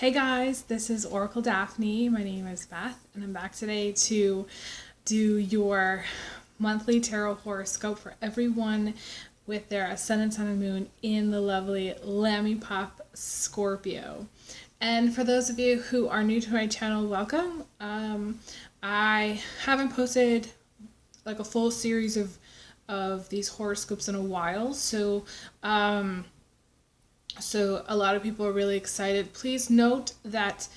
Hey guys, this is Oracle Daphne. My name is Beth, and I'm back today to do your monthly tarot horoscope for everyone with their ascendant, sun, and moon in the lovely Lammy Pop Scorpio. And for those of you who are new to my channel, welcome. I haven't posted like a full series of these horoscopes in a while, so a lot of people are really excited. Please note that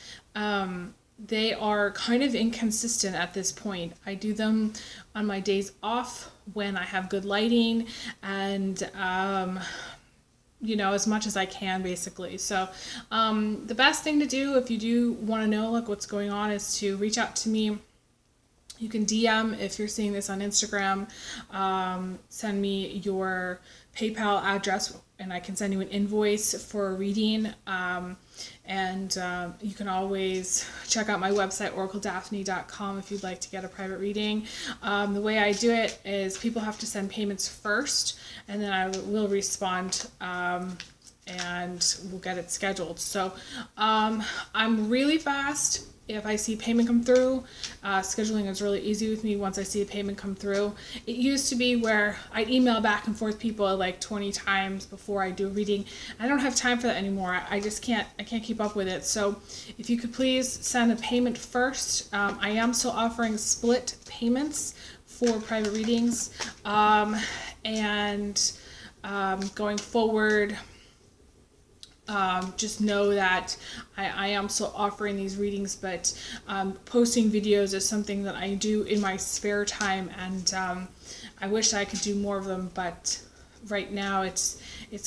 they are kind of inconsistent at this point. I do them on my days off when I have good lighting and as much as I can, basically. So the best thing to do if you do want to know like what's going on is to reach out to me. You can DM if you're seeing this on Instagram. Send me your PayPal address and I can send you an invoice for a reading. You can always check out my website, oracledaphne.com, if you'd like to get a private reading. The way I do it is people have to send payments first, and then I will respond and we'll get it scheduled. So I'm really fast. If I see payment come through, scheduling is really easy with me once I see a payment come through. It used to be where I'd email back and forth people like 20 times before I do a reading. I don't have time for that anymore. I can't keep up with it. So if you could please send a payment first. I am still offering split payments for private readings. Going forward, just know that I am still offering these readings, but posting videos is something that I do in my spare time, and I wish I could do more of them, but right now it's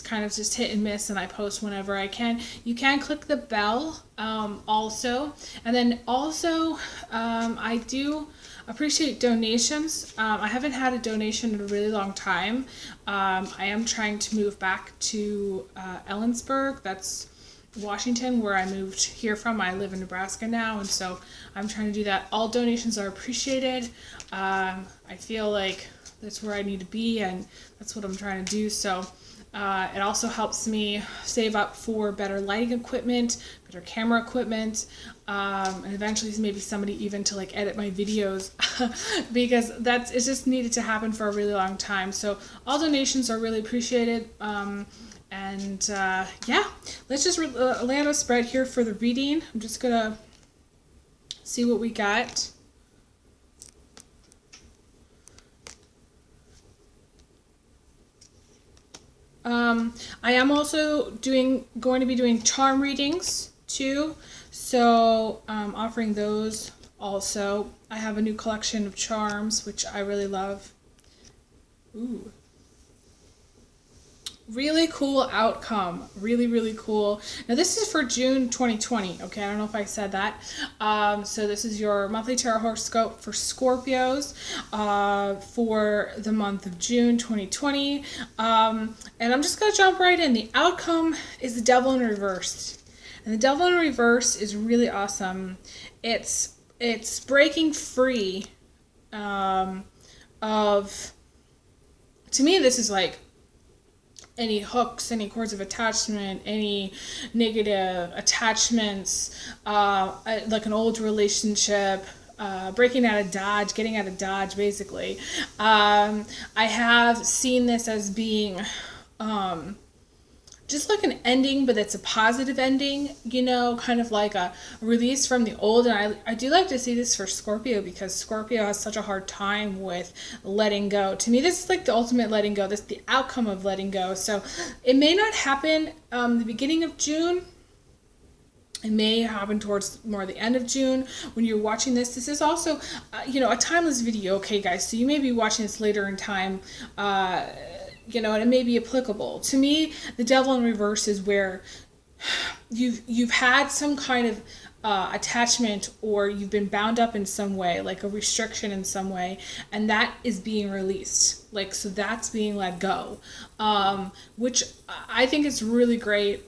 kind of just hit and miss, and I post whenever I can. You can click the bell also, and then also I do appreciate donations. I haven't had a donation in a really long time. I am trying to move back to Ellensburg. That's Washington, where I moved here from. I live in Nebraska now, and so I'm trying to do that. All donations are appreciated. I feel like that's where I need to be, and that's what I'm trying to do. So it also helps me save up for better lighting equipment, better camera equipment, and eventually maybe somebody even to like edit my videos because it's just needed to happen for a really long time. So all donations are really appreciated. Yeah, let's just land a spread here for the reading. I'm just gonna see what we got. I am also going to be doing charm readings too, so offering those also. I have a new collection of charms which I really love. Ooh. Really cool outcome. Really cool. Now this is for June 2020. Okay, I don't know if I said that. So this is your monthly tarot horoscope for Scorpios for the month of June 2020. And I'm just going to jump right in. The outcome is the Devil in Reverse. And the Devil in Reverse is really awesome. It's breaking free to me, this is like any hooks, any cords of attachment, any negative attachments, like an old relationship, breaking out of Dodge, getting out of Dodge, basically. I have seen this as being just like an ending, but it's a positive ending, kind of like a release from the old. And I do like to see this for Scorpio because Scorpio has such a hard time with letting go. To me, this is like the ultimate letting go. This is the outcome of letting go. So it may not happen the beginning of June. It may happen towards more the end of June when you're watching this. This is also, a timeless video, okay, guys? So you may be watching this later in time, and it may be applicable. To me, the Devil in Reverse is where you've had some kind of attachment, or you've been bound up in some way, like a restriction in some way, and that is being released. So that's being let go, which I think is really great.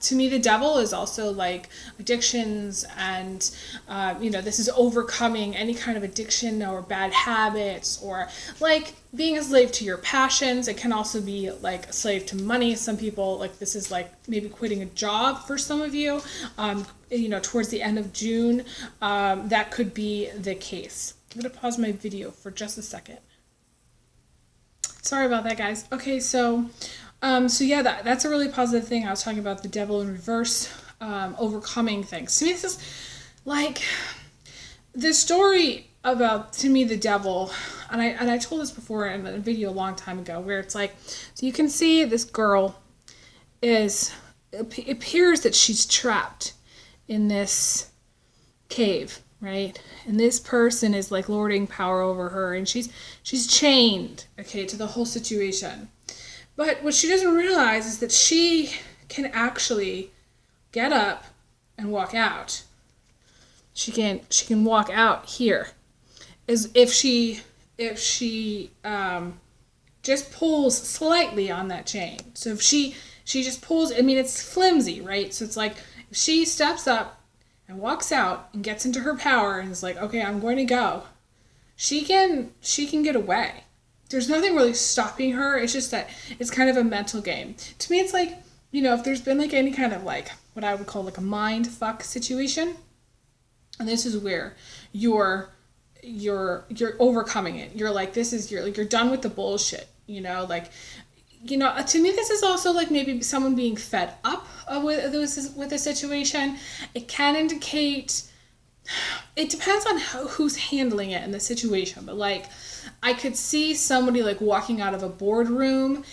to me, the devil is also like addictions and, this is overcoming any kind of addiction or bad habits, or like being a slave to your passions. It can also be like a slave to money. Some people, like, this is like maybe quitting a job for some of you, towards the end of June. That could be the case. I'm going to pause my video for just a second. Sorry about that, guys. Okay, so yeah, that's a really positive thing. I was talking about the devil in reverse, overcoming things. To me, this is like the story about, to me, the devil, and I told this before in a video a long time ago, where it's like, so you can see this girl it appears that she's trapped in this cave, right? And this person is like lording power over her, and she's chained, okay, to the whole situation. But what she doesn't realize is that she can actually get up and walk out. She can walk out here, as if she just pulls slightly on that chain. So if she just pulls, I mean, it's flimsy, right? So it's like if she steps up and walks out and gets into her power and is like, okay, I'm going to go, she can get away. There's nothing really stopping her. It's just that it's kind of a mental game. To me, it's like, if there's been like any kind of like what I would call like a mind fuck situation, and this is where you're overcoming it. You're like, you're done with the bullshit, to me, this is also like maybe someone being fed up with a situation. It can indicate, it depends on who's handling it in the situation, but like, I could see somebody like walking out of a boardroom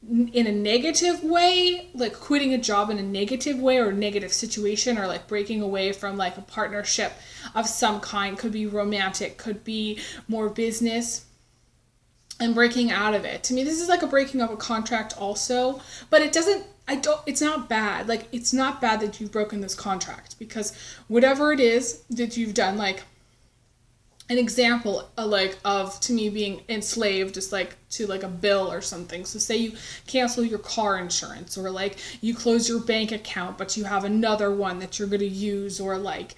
in a negative way, like quitting a job in a negative way or a negative situation, or like breaking away from like a partnership of some kind. Could be romantic, could be more business, and breaking out of it. To me, this is like a breaking of a contract also, but it's not bad. Like, it's not bad that you've broken this contract, because whatever it is that you've done, like an example of to me being enslaved just like to like a bill or something. So say you cancel your car insurance, or like you close your bank account but you have another one that you're going to use, or like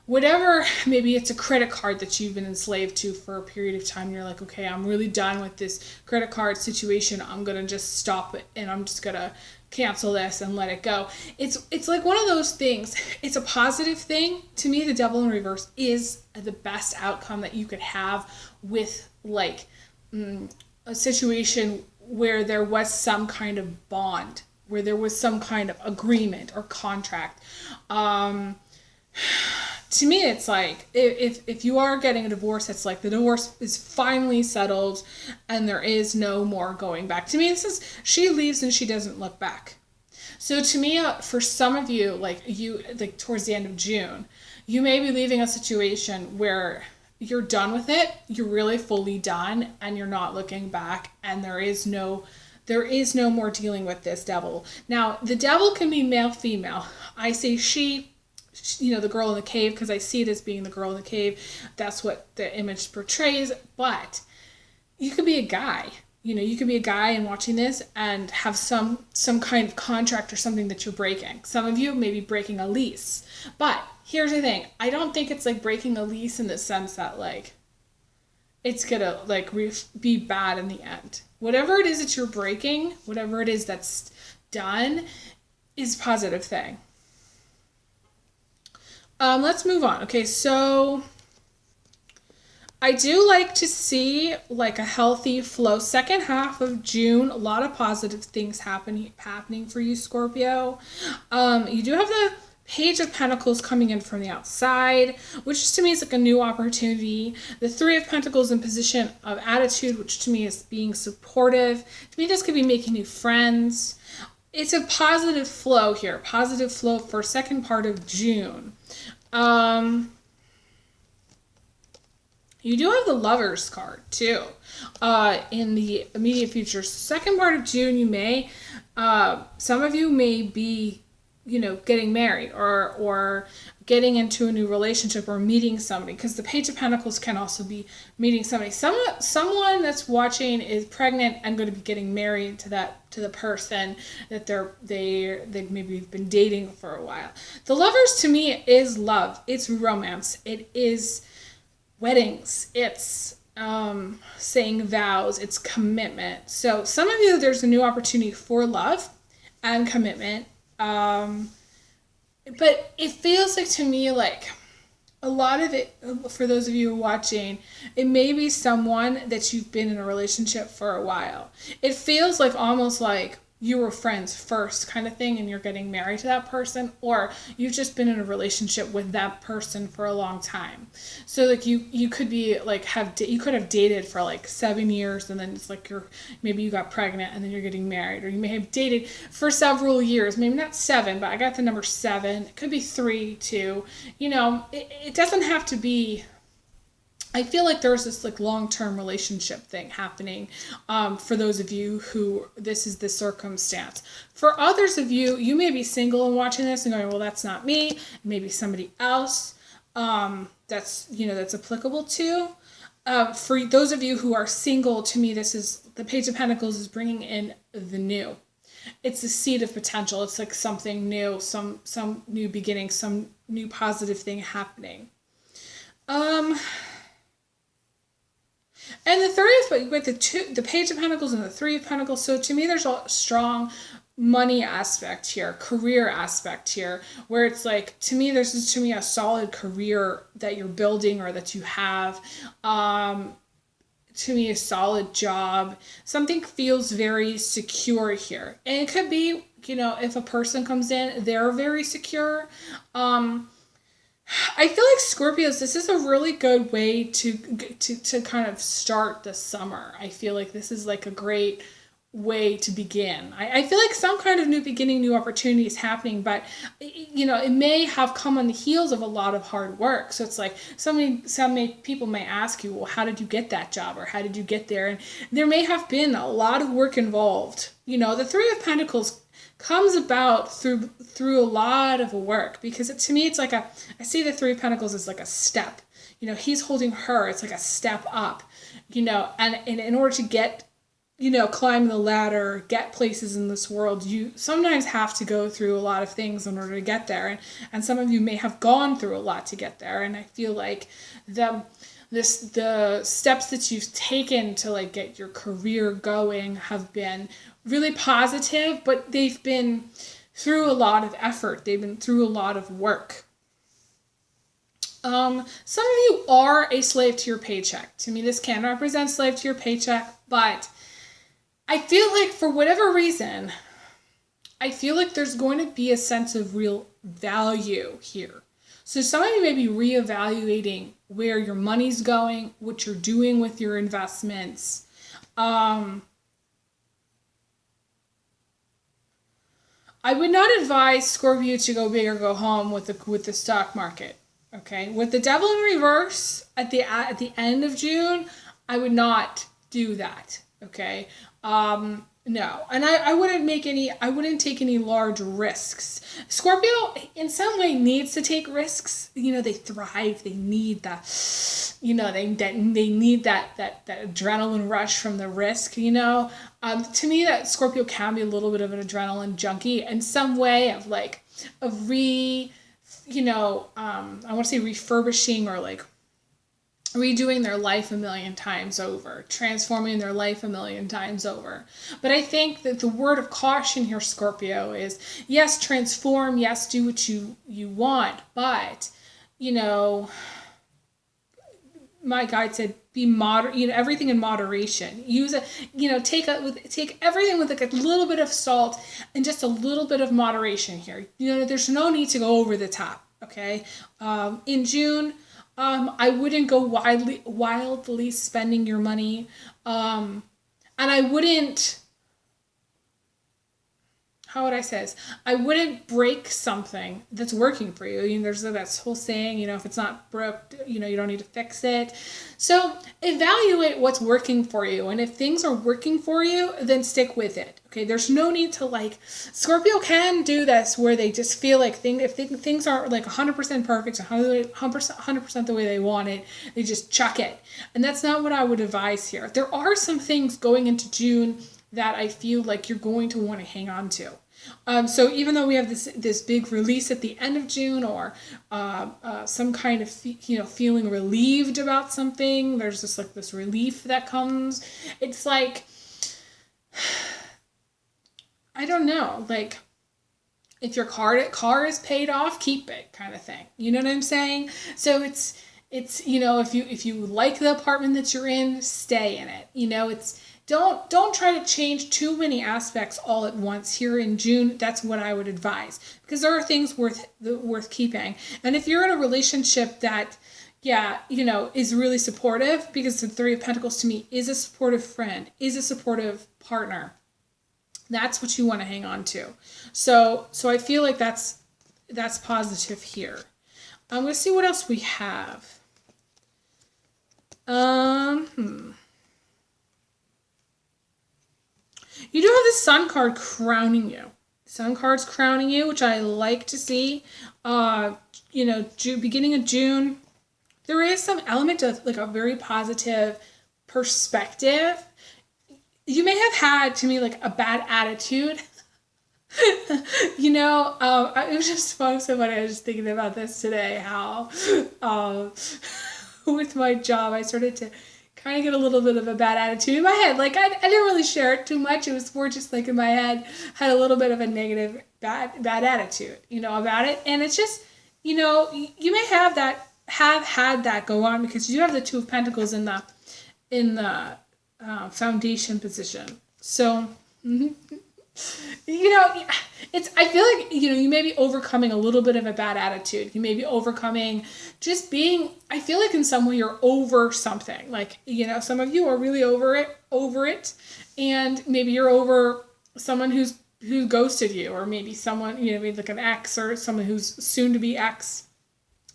whatever, maybe it's a credit card that you've been enslaved to for a period of time. You're like, okay, I'm really done with this credit card situation. I'm going to just stop it, and I'm just going to cancel this and let it go. It's like one of those things. It's a positive thing. To me, the devil in reverse is the best outcome that you could have with like a situation where there was some kind of bond, where there was some kind of agreement or contract. To me, it's like, if you are getting a divorce, it's like the divorce is finally settled and there is no more going back. To me, this is, she leaves and she doesn't look back. So to me, for some of you, like towards the end of June, you may be leaving a situation where you're done with it. You're really fully done, and you're not looking back, and there is no more dealing with this devil. Now, the devil can be male, female. I say she, the girl in the cave, because I see it as being the girl in the cave. That's what the image portrays. But you could be a guy. You could be a guy and watching this and have some kind of contract or something that you're breaking. Some of you may be breaking a lease. But here's the thing. I don't think it's like breaking a lease in the sense that like it's gonna like be bad in the end. Whatever it is that you're breaking, whatever it is that's done, is a positive thing. Let's move on. Okay, so I do like to see like a healthy flow. Second half of June, a lot of positive things happening for you, Scorpio. You do have the Page of Pentacles coming in from the outside, which to me is like a new opportunity. The Three of Pentacles in position of attitude, which to me is being supportive. To me, this could be making new friends. It's a positive flow here. Positive flow for second part of June. You do have the Lovers card too in the immediate future. Second part of June, you may, some of you may be getting married or getting into a new relationship or meeting somebody, because the Page of Pentacles can also be meeting somebody. Someone that's watching is pregnant and going to be getting married to the person that they maybe been dating for a while. The Lovers to me is love. It's romance. It is weddings. It's saying vows. It's commitment. So some of you, there's a new opportunity for love and commitment. But it feels like to me like a lot of it, for those of you watching, it may be someone that you've been in a relationship for a while. It feels like almost like you were friends first kind of thing and you're getting married to that person, or you've just been in a relationship with that person for a long time. So like you could be like you could have dated for like 7 years, and then it's like maybe you got pregnant and then you're getting married, or you may have dated for several years, maybe not 7, but I got the number 7. It could be 3 too. It doesn't have to be. I feel like there's this like long-term relationship thing happening for those of you who this is the circumstance. For others of you, you may be single and watching this and going, well, that's not me. Maybe somebody else that's applicable to. For those of you who are single, to me, this is the Page of Pentacles is bringing in the new. It's the seed of potential. It's like something new, some new beginning, some new positive thing happening. And the third, with the Page of Pentacles and the 3 of Pentacles, so to me there's a strong money aspect here, career aspect here, where it's like, to me, there's a solid career that you're building or that you have. To me, a solid job. Something feels very secure here. And it could be, if a person comes in, they're very secure. I feel like Scorpios, this is a really good way to kind of start the summer. I feel like this is like a great way to begin. I feel like some kind of new beginning, new opportunity is happening, but it may have come on the heels of a lot of hard work. So it's like some people may ask you, well, how did you get that job, or how did you get there? And there may have been a lot of work involved. The 3 of Pentacles comes about through a lot of work, because to me it's like I see the 3 of Pentacles as like a step. He's holding her. It's like a step up. And in order to get climb the ladder, get places in this world, you sometimes have to go through a lot of things in order to get there, and some of you may have gone through a lot to get there. And I feel like the steps that you've taken to like get your career going have been really positive, but they've been through a lot of effort. They've been through a lot of work. Some of you are a slave to your paycheck. To me, this can represent slave to your paycheck, but I feel like for whatever reason, I feel like there's going to be a sense of real value here. So some of you may be reevaluating where your money's going, what you're doing with your investments. I would not advise Scorpio to go big or go home with the stock market. Okay, with the Devil in reverse at the end of June, I would not do that. Okay, no, and I wouldn't take any large risks. Scorpio, in some way, needs to take risks. They thrive. They need that. They need that adrenaline rush from the risk. To me, that Scorpio can be a little bit of an adrenaline junkie in some way of like I want to say refurbishing or like redoing their life a million times over, transforming their life a million times over. But I think that the word of caution here, Scorpio, is yes, transform, yes, do what you want, but, my guide said, be everything in moderation. Use take everything with like a little bit of salt and just a little bit of moderation here. There's no need to go over the top, okay? In June, I wouldn't go wildly spending your money. And I wouldn't how would I say this? I wouldn't break something that's working for you. You know, there's that whole saying, you know, if it's not broke, you know, you don't need to fix it. So evaluate what's working for you. And if things are working for you, then stick with it. Okay, there's no need to like, Scorpio can do this where they just feel like if things aren't like 100% perfect, 100% the way they want it, they just chuck it. And that's not what I would advise here. There are some things going into June that I feel like you're going to want to hang on to. So even though we have this big release at the end of June, or some kind of feeling relieved about something, there's just like this relief that comes. It's like, I don't know, like if your car is paid off, keep it, kind of thing. You know what I'm saying? So it's you know, if you like the apartment that you're in, stay in it. You know, it's don't try to change too many aspects all at once here in June. That's what I would advise, because there are things worth keeping. And if you're in a relationship that, yeah, you know, is really supportive, because the Three of Pentacles to me is a supportive friend, is a supportive partner, that's what you want to hang on to. So I feel like that's positive here. Let's see what else we have. You do have the Sun card crowning you. Sun card's crowning you, which I like to see. You know, beginning of June, there is some element of like a very positive perspective. You may have had, to me, like a bad attitude. You know, it was just so funny. I was just thinking about this today, how with my job, I started to kind of get a little bit of a bad attitude in my head. Like, I didn't really share it too much. It was more just like in my head, had a little bit of a negative, bad attitude, you know, about it. And it's just, you know, you may have had that go on, because you have the Two of Pentacles in the foundation position. So, you know, I feel like, you know, you may be overcoming a little bit of a bad attitude. You may be overcoming just being, I feel like in some way you're over something. Like, you know, some of you are really over it. And maybe you're over someone who ghosted you, or maybe someone, you know, maybe like an ex, or someone who's soon to be ex.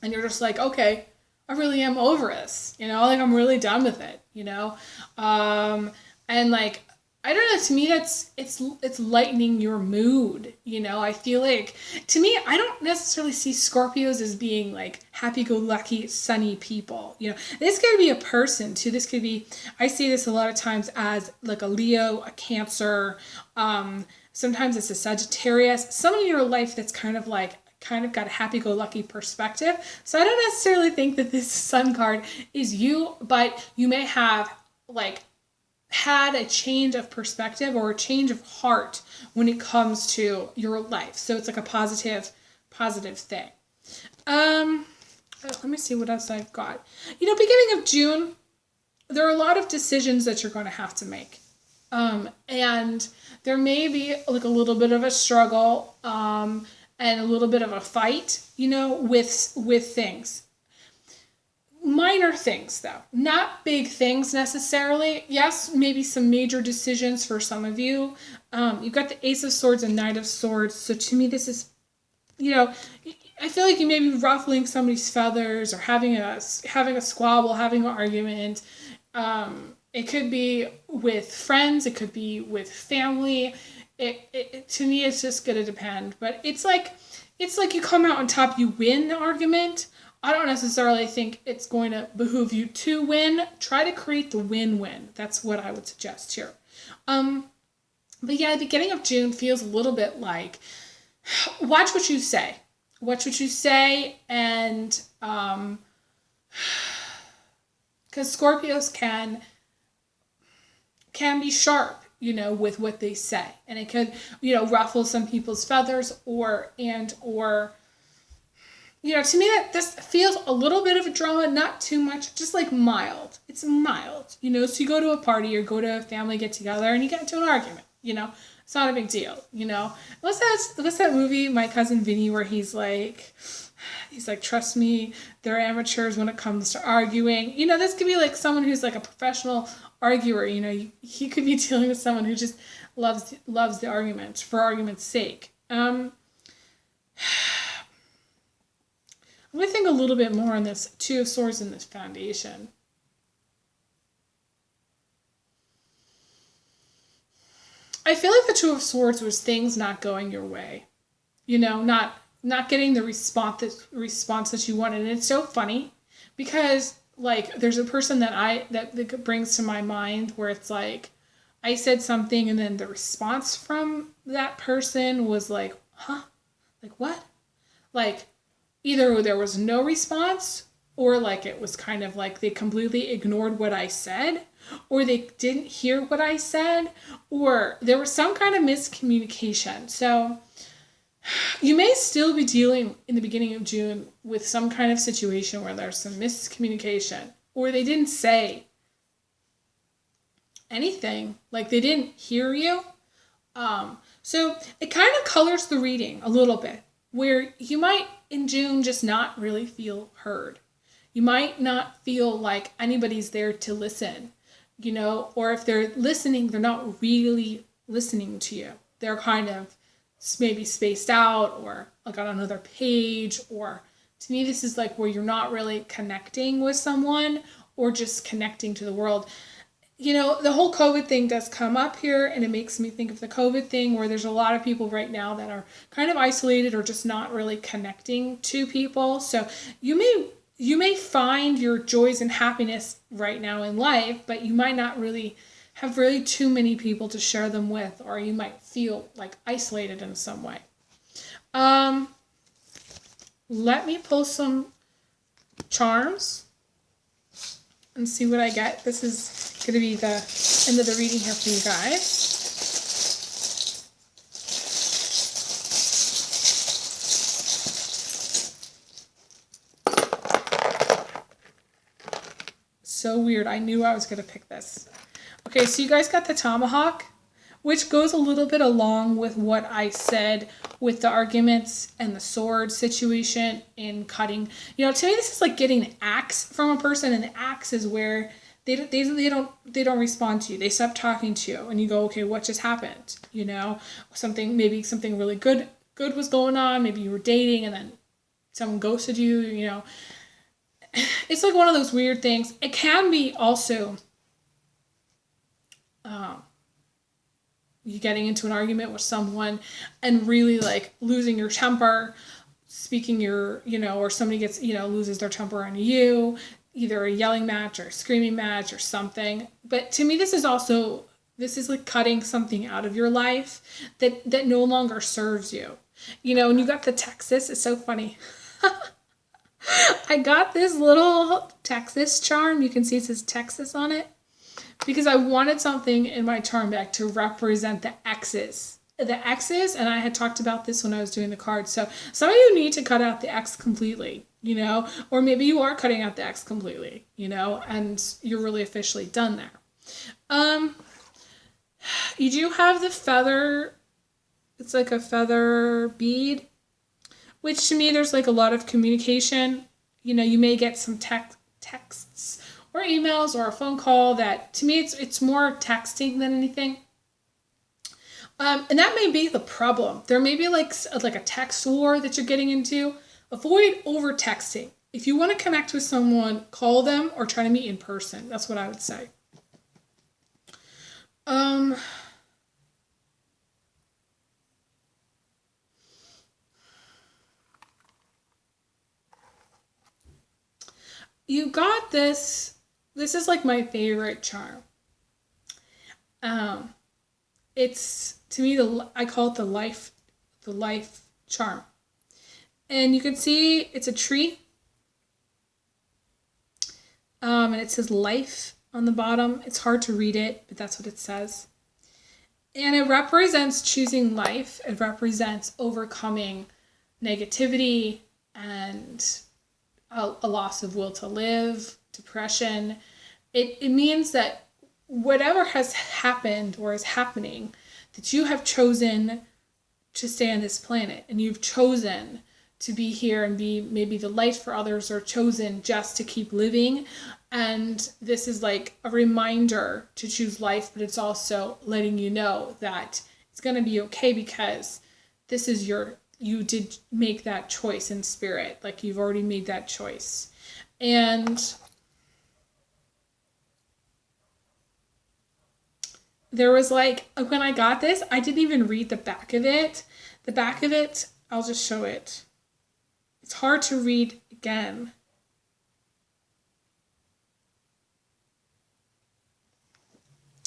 And you're just like, okay, I really am over this, you know, like I'm really done with it, you know? And like, I don't know, to me it's lightening your mood, you know? I feel like, to me, I don't necessarily see Scorpios as being like happy-go-lucky, sunny people, you know? This could be a person too. This could be, I see this a lot of times as like a Leo, a Cancer, sometimes it's a Sagittarius, someone in your life that's kind of got a happy-go-lucky perspective. So I don't necessarily think that this Sun card is you, but you may have like had a change of perspective or a change of heart when it comes to your life. So it's like a positive thing. Let me see what else I've got. You know, beginning of June, there are a lot of decisions that you're going to have to make. And there may be like a little bit of a struggle, and a little bit of a fight, you know, with things. Minor things, though. Not big things necessarily. Yes, maybe some major decisions for some of you. You've got the Ace of Swords and Knight of Swords. So to me, this is, you know, I feel like you may be ruffling somebody's feathers, or having a squabble, having an argument. It could be with friends. It could be with family. It to me, it's just going to depend. But it's like you come out on top, you win the argument. I don't necessarily think it's going to behoove you to win. Try to create the win-win. That's what I would suggest here. But yeah, the beginning of June feels a little bit like, watch what you say. Watch what you say, and because Scorpios can be sharp, you know, with what they say, and it could, you know, ruffle some people's feathers, or you know, to me, that this feels a little bit of a drama, not too much, just like mild. It's mild, you know. So you go to a party or go to a family get together and you get into an argument, you know. It's not a big deal, you know. What's that movie, My Cousin Vinny, where he's like, trust me, they're amateurs when it comes to arguing. You know, this could be like someone who's like a professional arguer, you know. He could be dealing with someone who just loves the argument for argument's sake. I'm going to think a little bit more on this Two of Swords in this foundation. I feel like the Two of Swords was things not going your way. You know, not getting the response that you wanted. And it's so funny because like there's a person that brings to my mind where it's like I said something and then the response from that person was like, huh? Like what? Like either there was no response or like it was kind of like they completely ignored what I said or they didn't hear what I said or there was some kind of miscommunication. So you may still be dealing in the beginning of June with some kind of situation where there's some miscommunication or they didn't say anything, like they didn't hear you. So it kind of colors the reading a little bit where you might in June just not really feel heard. You might not feel like anybody's there to listen, you know, or if they're listening, they're not really listening to you. They're kind of maybe spaced out or like on another page, or to me this is like where you're not really connecting with someone or just connecting to the world. You know, the whole COVID thing does come up here and it makes me think of the COVID thing where there's a lot of people right now that are kind of isolated or just not really connecting to people. So you may find your joys and happiness right now in life, but you might not really have really too many people to share them with, or you might feel like isolated in some way. Let me pull some charms and see what I get. This is going to be the end of the reading here for you guys. So weird. I knew I was going to pick this. Okay, so you guys got the tomahawk, which goes a little bit along with what I said with the arguments and the sword situation in cutting. You know, to me, this is like getting an axe from a person, and the axe is where they don't respond to you. They stop talking to you, and you go, okay, what just happened? You know, maybe something really good was going on. Maybe you were dating, and then someone ghosted you. You know, it's like one of those weird things. It can be also you getting into an argument with someone and really like losing your temper, speaking your, you know, or somebody gets, you know, loses their temper on you, either a yelling match or a screaming match or something. But to me, this is like cutting something out of your life that no longer serves you. You know, and you got the Texas. It's so funny. I got this little Texas charm. You can see it says Texas on it. Because I wanted something in my charm deck to represent the X's. The X's, and I had talked about this when I was doing the cards. So some of you need to cut out the X completely, you know, or maybe you are cutting out the X completely, you know, and you're really officially done there. You do have the feather. It's like a feather bead, which to me, there's like a lot of communication. You know, you may get some texts or emails or a phone call that to me it's more texting than anything. And that may be the problem. There may be like a text war that you're getting into. Avoid over texting. If you want to connect with someone, call them or try to meet in person. That's what I would say. You got this. This is like my favorite charm. It's to me I call it the life charm, and you can see it's a tree. And it says life on the bottom. It's hard to read it, but that's what it says. And it represents choosing life. It represents overcoming negativity and a loss of will to live, depression. It means that whatever has happened or is happening, that you have chosen to stay on this planet, and you've chosen to be here and be maybe the light for others, or chosen just to keep living. And this is like a reminder to choose life, but it's also letting you know that it's going to be okay, because this is you did make that choice in spirit. Like, you've already made that choice. And there was like, when I got this, I didn't even read the back of it. The back of it, I'll just show it. It's hard to read again.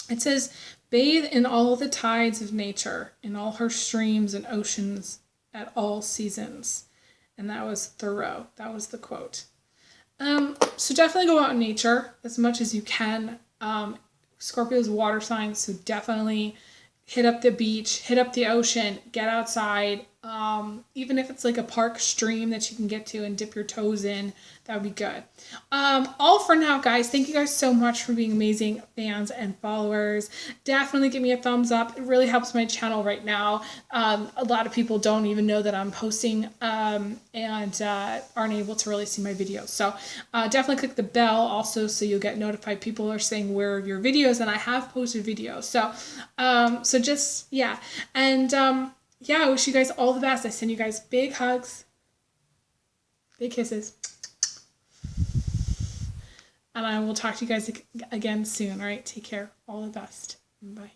It says, bathe in all the tides of nature, in all her streams and oceans at all seasons. And that was Thoreau. That was the quote. So definitely go out in nature as much as you can. Scorpio's water sign, so definitely hit up the beach, hit up the ocean, get outside. Even if it's like a park stream that you can get to and dip your toes in, that would be good. All for now, guys. Thank you guys so much for being amazing fans and followers. Definitely give me a thumbs up. It really helps my channel right now. A lot of people don't even know that I'm posting and aren't able to really see my videos. So definitely click the bell also, so you'll get notified. People are saying, where are your videos? And I have posted videos. So so just, yeah. And yeah, I wish you guys all the best. I send you guys big hugs, big kisses. And I will talk to you guys again soon. All right, take care. All the best. Bye.